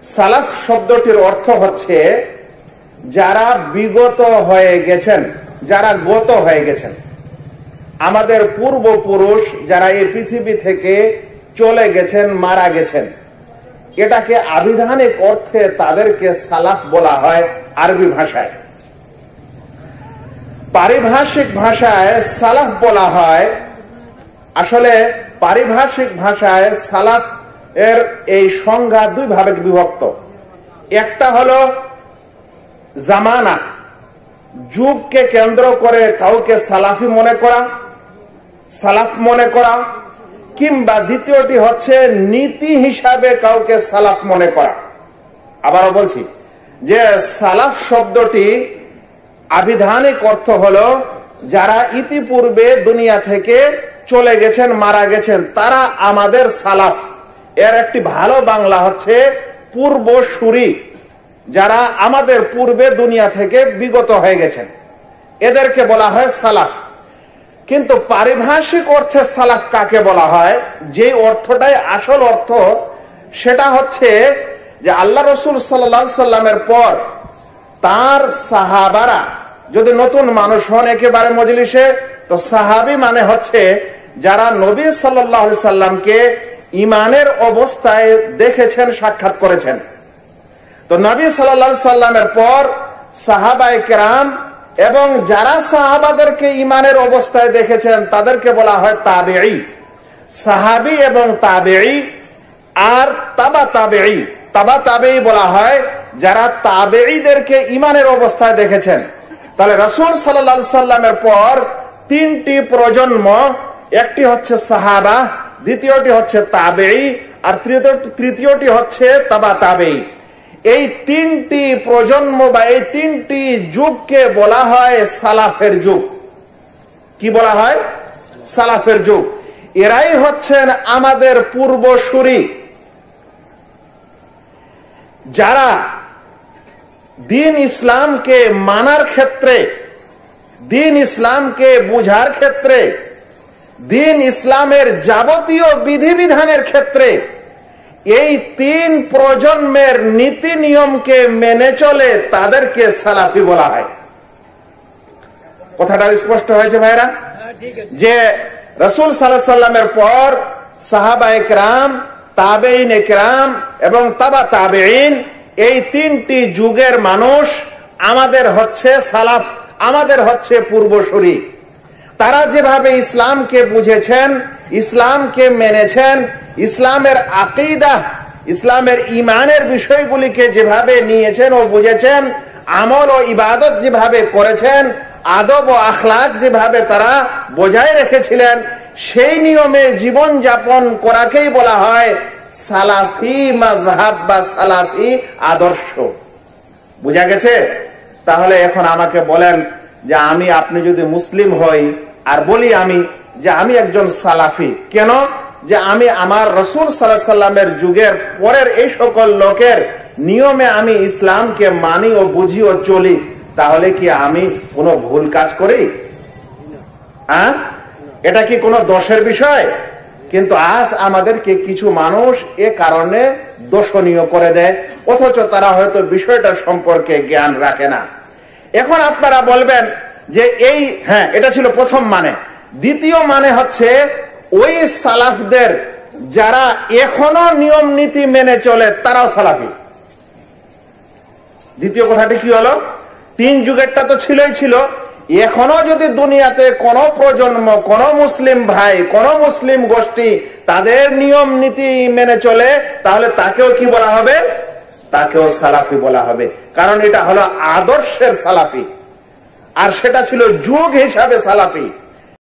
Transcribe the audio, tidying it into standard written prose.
সালাফ শব্দটির অর্থ হচ্ছে যারা বিগত হয়ে গেছেন, যারা গত হয়ে গেছেন, আমাদের পূর্বপুরুষ যারা এই পৃথিবী থেকে চলে গেছেন, মারা গেছেন, এটাকে আবিধানিক অর্থে তাদেরকে সালাফ বলা হয় আরবি ভাষায়। পারিভাষিক ভাষায় সালাফ বলা হয়, আসলে পারিভাষিক ভাষায় সালাফ এর এই সংজ্ঞা দুই ভাবে বিভক্ত। একটা হলো জামানা, যুগকে কেন্দ্র করে কাউকে সালাফি মনে করা, সালাফ মনে করা, কিংবা দ্বিতীয়টি হচ্ছে নীতি হিসাবে কাউকে সালাফ মনে করা। আবারও বলছি যে সালাফ শব্দটি আবিধানিক অর্থ হলো যারা ইতিপূর্বে দুনিয়া থেকে চলে গেছেন, মারা গেছেন, তারা আমাদের সালাফ। এর একটি ভালো বাংলা হচ্ছে পূর্বসূরি, যারা আমাদের পূর্বে দুনিয়া থেকে বিগত হয়ে গেছেন, এদেরকে বলা হয় সালাফ। কিন্তু পারিভাষিক অর্থে সালাফ কাকে বলা হয়, যে অর্থটাই আসল অর্থ, সেটা হচ্ছে যে আল্লাহ রসুল সাল্লাল্লাহু আলাইহি সাল্লামের পর তার সাহাবারা যদি নতুন মানুষ হন একেবারে মজলিসে, তো সাহাবী মানে হচ্ছে যারা নবী সাল্লাল্লাহু আলাইহি সাল্লামকে ইমানের অবস্থায় দেখেছেন, সাক্ষাৎ করেছেন। তো নবী সাল্লাল্লাহু আলাইহি সাল্লামের পর সাহাবায়ে কেরাম এবং যারা সাহাবাদেরকে ইমানের অবস্থায় দেখেছেন তাদেরকে বলা হয় তাবেঈ। সাহাবী এবং তাবেঈ আর তাবা তাবেঈ, তাবা তাবেঈ বলা হয় যারা তাবেঈদেরকে ইমানের অবস্থায় দেখেছেন। তাহলে রাসূল সাল্লাল্লাহু আলাইহি সাল্লামের পর তিনটি প্রজন্ম, একটি হচ্ছে সাহাবা, দ্বিতীয়টি হচ্ছে তাবেঈ, আর তৃতীয়টি হচ্ছে তাবা তাবেঈ। এই তিনটি প্রজন্ম বা এই তিনটি যুগকে বলা হয় সালাফের যুগ। কি বলা হয়? সালাফের যুগ। এরাই হচ্ছেন আমাদের পূর্বসূরি, যারা দ্বীন ইসলামকে মানার ক্ষেত্রে, দ্বীন ইসলামকে বুঝার ক্ষেত্রে, দ্বীন ইসলামের যাবতীয় বিধিবিধানের ক্ষেত্রে এই তিন প্রজন্মের নীতি নিয়মকে মেনে চলে, তাদেরকে সালাফি বলা হয়। কথাটা স্পষ্ট হয়েছে ভাইরা? যে রাসূল সাল্লাল্লাহু আলাইহি সাল্লামের পর সাহাবায়ে কেরাম, তাবেঈনে কেরাম এবং তাবা তাবেঈন, এই তিনটি যুগের মানুষ আমাদের হচ্ছে সালাফ, আমাদের হচ্ছে পূর্বসূরি। তারা যেভাবে ইসলামকে বুঝেছেন, ইসলামকে মেনেছেন, ইসলামের আকীদা, ইসলামের ঈমানের বিষয়গুলিকে যেভাবে নিয়েছেন ও বুঝেছেন, আমল ও ইবাদত যেভাবে করেছেন, আদব ও আখলাক যেভাবে তারা বজায় রেখেছিলেন, সেই নিয়মে জীবন যাপন করাকেই বলা হয় সালাফি মাযহাব বা সালাফি আদর্শ। বুঝা গেছে? তাহলে এখন আমাকে বলেন যে আপনি যদি মুসলিম হই আর বলি আমি যে আমি একজন সালাফি, কেন? যে আমি আমার রাসূল সাল্লাল্লাহু আলাইহি সাল্লামের যুগের পরের এই সকল লোকের নিয়মে আমি ইসলামকে মানি ও বুঝি ও চলি, তাহলে কি আমি কোনো ভুল কাজ করি? এটা কি কোনো দোষের বিষয়? কিন্তু আজ আমাদেরকে কিছু মানুষ এ কারণে দোষণীয় করে দেয়, অথচ তারা হয়তো বিষয়টা সম্পর্কে জ্ঞান রাখে না। এখন আপনারা বলবেন যে এটা ছিল প্রথম মানে। দ্বিতীয় মানে হচ্ছে ওই সালাফদের যারা এখনো নিয়ম নীতি মেনে চলে, তারাও সালাফি। দ্বিতীয় কথাটি কি হলো? তিন যুগেরটা তো ছিলই ছিল, এখনো যদি দুনিয়াতে কোন প্রজন্ম, কোন মুসলিম ভাই, কোন মুসলিম গোষ্ঠী তাদের নিয়ম নীতি মেনে চলে, তাহলে তাকেও কি বলা হবে? তাকেও সালাফি বলা হবে। কারণ এটা হলো আদর্শের সালাফি, আর সেটা ছিল যুগ হিসাবে সালাফি।